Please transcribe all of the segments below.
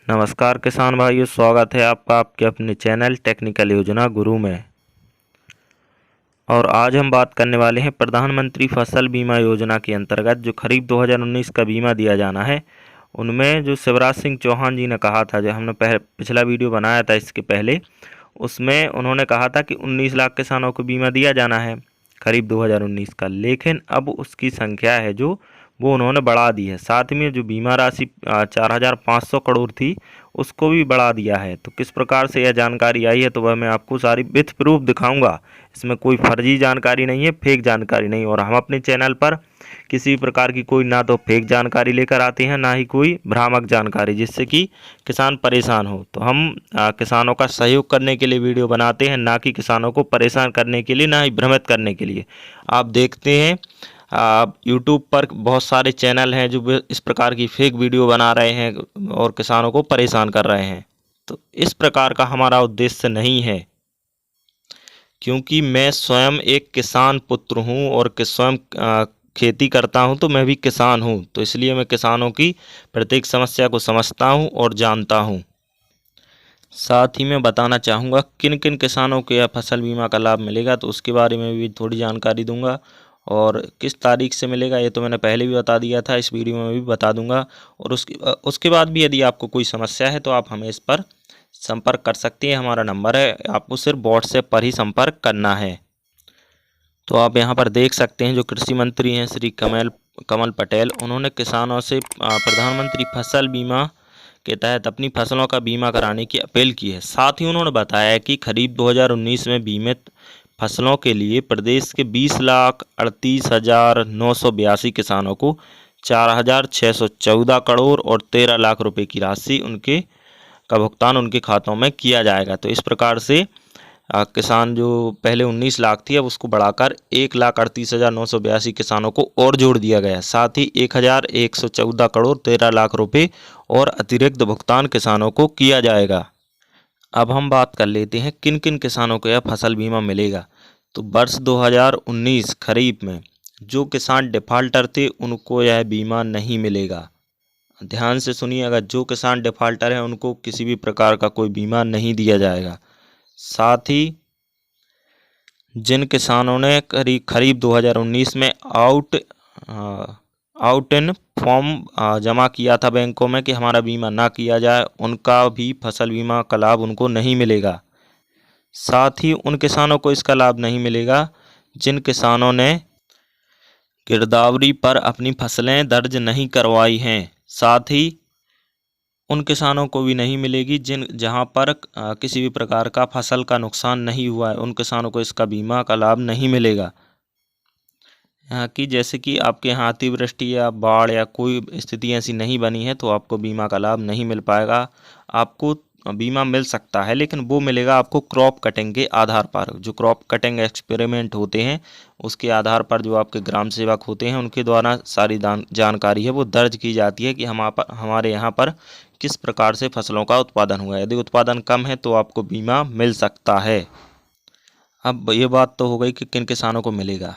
नमस्कार किसान भाइयों, स्वागत है आपका आपके अपने चैनल टेक्निकल योजना गुरु में। और आज हम बात करने वाले हैं प्रधानमंत्री फसल बीमा योजना के अंतर्गत जो खरीफ 2019 का बीमा दिया जाना है, उनमें जो शिवराज सिंह चौहान जी ने कहा था, जो हमने पिछला वीडियो बनाया था इसके पहले, उसमें उन्होंने कहा था कि 19 लाख किसानों को बीमा दिया जाना है खरीफ 2019 का। लेकिन अब उसकी संख्या है जो वो उन्होंने बढ़ा दी है। साथ में जो बीमा राशि 4,500 करोड़ थी उसको भी बढ़ा दिया है। तो किस प्रकार से यह जानकारी आई है तो वह मैं आपको सारी विथ प्रूफ दिखाऊंगा। इसमें कोई फर्जी जानकारी नहीं है, फेक जानकारी नहीं। और हम अपने चैनल पर किसी प्रकार की कोई ना तो फेक जानकारी लेकर आते हैं, ना ही कोई भ्रामक जानकारी जिससे कि किसान परेशान हो। तो हम किसानों का सहयोग करने के लिए वीडियो बनाते हैं, ना कि किसानों को परेशान करने के लिए, ना ही भ्रमित करने के लिए। आप देखते हैं यूट्यूब पर बहुत सारे चैनल हैं जो इस प्रकार की फेक वीडियो बना रहे हैं और किसानों को परेशान कर रहे हैं। तो इस प्रकार का हमारा उद्देश्य नहीं है, क्योंकि मैं स्वयं एक किसान पुत्र हूं और स्वयं खेती करता हूं, तो मैं भी किसान हूं। तो इसलिए मैं किसानों की प्रत्येक समस्या को समझता हूं और जानता हूं। साथ ही मैं बताना चाहूँगा किन किन किसानों को यह फसल बीमा का लाभ मिलेगा, तो उसके बारे में भी थोड़ी जानकारी दूंगा। और किस तारीख से मिलेगा ये तो मैंने पहले भी बता दिया था, इस वीडियो में भी बता दूंगा। और उसके बाद भी यदि आपको कोई समस्या है तो आप हमें इस पर संपर्क कर सकते हैं। हमारा नंबर है, आपको सिर्फ व्हाट्सएप पर ही संपर्क करना है। तो आप यहाँ पर देख सकते हैं जो कृषि मंत्री हैं श्री कमल पटेल, उन्होंने किसानों से प्रधानमंत्री फसल बीमा के तहत अपनी फसलों का बीमा कराने की अपील की है। साथ ही उन्होंने बताया कि खरीफ 2019 में बीमित फसलों के लिए प्रदेश के 20,38,982 किसानों को 4,614 करोड़ और 13 लाख रुपए की राशि का भुगतान उनके खातों में किया जाएगा। तो इस प्रकार से किसान जो पहले 19 लाख थी अब उसको बढ़ाकर 1,38,982 किसानों को और जोड़ दिया गया। साथ ही 1,114 करोड़ 13 लाख रुपए और अतिरिक्त भुगतान किसानों को किया जाएगा। अब हम बात कर लेते हैं किन किन किसानों को यह फसल बीमा मिलेगा। तो वर्ष 2019 खरीफ में जो किसान डिफाल्टर थे उनको यह बीमा नहीं मिलेगा। ध्यान से सुनिए, अगर जो किसान डिफाल्टर हैं उनको किसी भी प्रकार का कोई बीमा नहीं दिया जाएगा। साथ ही जिन किसानों ने खरीफ 2019 में आउट इन फॉर्म जमा किया था बैंकों में कि हमारा बीमा ना किया जाए, उनका भी फसल बीमा का लाभ उनको नहीं मिलेगा। साथ ही उन किसानों को इसका लाभ नहीं मिलेगा जिन किसानों ने गिरदावरी पर अपनी फसलें दर्ज नहीं करवाई हैं। साथ ही उन किसानों को भी नहीं मिलेगी जहां पर किसी भी प्रकार का फसल का नुकसान नहीं हुआ है, उन किसानों को इसका बीमा का लाभ नहीं मिलेगा। यहाँ की जैसे कि आपके यहाँ अतिवृष्टि या बाढ़ या कोई स्थिति ऐसी नहीं बनी है तो आपको बीमा का लाभ नहीं मिल पाएगा। आपको बीमा मिल सकता है लेकिन वो मिलेगा आपको क्रॉप कटिंग के आधार पर। जो क्रॉप कटिंग एक्सपेरिमेंट होते हैं उसके आधार पर जो आपके ग्राम सेवक होते हैं उनके द्वारा सारी जानकारी है वो दर्ज की जाती है कि हमारे यहाँ पर किस प्रकार से फसलों का उत्पादन हुआ है। यदि उत्पादन कम है तो आपको बीमा मिल सकता है। अब ये बात तो हो गई कि किन किसानों को मिलेगा,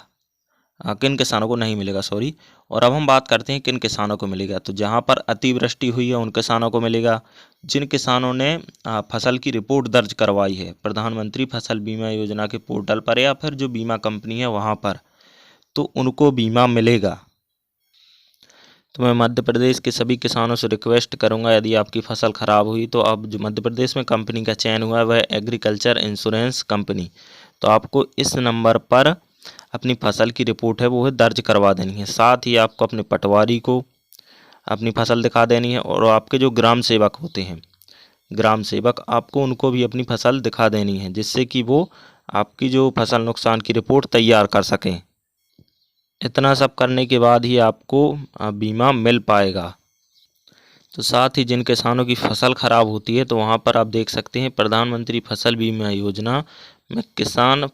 किन किसानों को नहीं मिलेगा, सॉरी। और अब हम बात करते हैं किन किसानों को मिलेगा। तो जहां पर अतिवृष्टि हुई है उन किसानों को मिलेगा। जिन किसानों ने फसल की रिपोर्ट दर्ज करवाई है प्रधानमंत्री फसल बीमा योजना के पोर्टल पर या फिर जो बीमा कंपनी है वहां पर, तो उनको बीमा मिलेगा। तो मैं मध्य प्रदेश के सभी किसानों से रिक्वेस्ट करूंगा, यदि आपकी फसल ख़राब हुई तो अब जो मध्य प्रदेश में कंपनी का चयन हुआ है वह एग्रीकल्चर इंश्योरेंस कंपनी, तो आपको इस नंबर पर अपनी फसल की रिपोर्ट है वो है दर्ज करवा देनी है। साथ ही आपको अपने पटवारी को अपनी फसल दिखा देनी है और आपके जो ग्राम सेवक होते हैं, ग्राम सेवक, आपको उनको भी अपनी फसल दिखा देनी है जिससे कि वो आपकी जो फसल नुकसान की रिपोर्ट तैयार कर सकें। इतना सब करने के बाद ही आपको बीमा मिल पाएगा। तो साथ ही जिन किसानों की फसल खराब होती है तो वहाँ पर आप देख सकते हैं प्रधानमंत्री फसल बीमा योजना में किसानों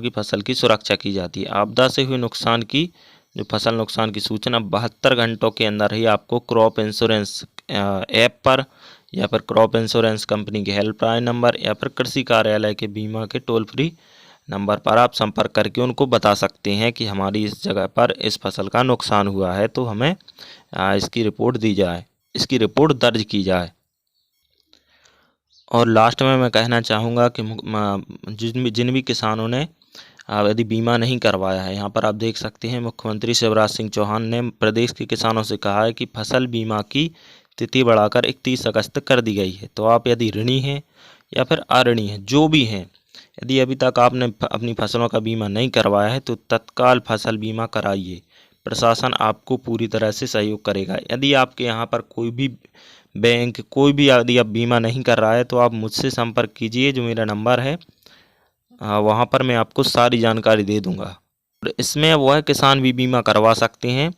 की फसल की सुरक्षा की जाती है। आपदा से हुए नुकसान की जो फसल नुकसान की सूचना 72 घंटों के अंदर ही आपको क्रॉप इंश्योरेंस ऐप पर या फिर क्रॉप इंश्योरेंस कंपनी के हेल्पलाइन नंबर या फिर कृषि कार्यालय के बीमा के टोल फ्री नंबर पर आप संपर्क करके उनको बता सकते हैं कि हमारी इस जगह पर इस फसल का नुकसान हुआ है तो हमें इसकी रिपोर्ट दी जाए, इसकी रिपोर्ट दर्ज की जाए। और लास्ट में मैं कहना चाहूँगा कि जिन भी किसानों ने यदि बीमा नहीं करवाया है, यहाँ पर आप देख सकते हैं मुख्यमंत्री शिवराज सिंह चौहान ने प्रदेश के किसानों से कहा है कि फसल बीमा की तिथि बढ़ाकर 31 अगस्त कर दी गई है। तो आप यदि ऋणी हैं या फिर अऋणी हैं, जो भी हैं, यदि अभी तक आपने अपनी फसलों का बीमा नहीं करवाया है तो तत्काल फसल बीमा कराइए। प्रशासन आपको पूरी तरह से सहयोग करेगा। यदि आपके यहाँ पर कोई भी बैंक, कोई भी यदि आप बीमा नहीं कर रहा है तो आप मुझसे संपर्क कीजिए, जो मेरा नंबर है वहाँ पर मैं आपको सारी जानकारी दे दूँगा। और इसमें वह किसान भी बीमा करवा सकते हैं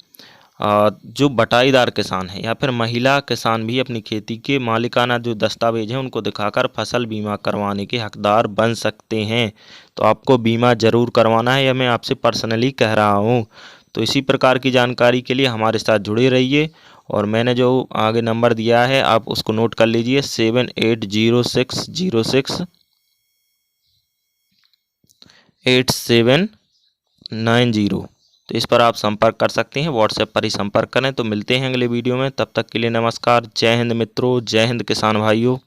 जो बटाईदार किसान है या फिर महिला किसान भी अपनी खेती के मालिकाना जो दस्तावेज हैं उनको दिखाकर फसल बीमा करवाने के हकदार बन सकते हैं। तो आपको बीमा ज़रूर करवाना है, यह मैं आपसे पर्सनली कह रहा हूँ। तो इसी प्रकार की जानकारी के लिए हमारे साथ जुड़े रहिए। और मैंने जो आगे नंबर दिया है आप उसको नोट कर लीजिए, 7806068790। तो इस पर आप संपर्क कर सकते हैं, व्हाट्सएप पर ही संपर्क करें। तो मिलते हैं अगले वीडियो में, तब तक के लिए नमस्कार। जय हिंद मित्रों, जय हिंद किसान भाइयों।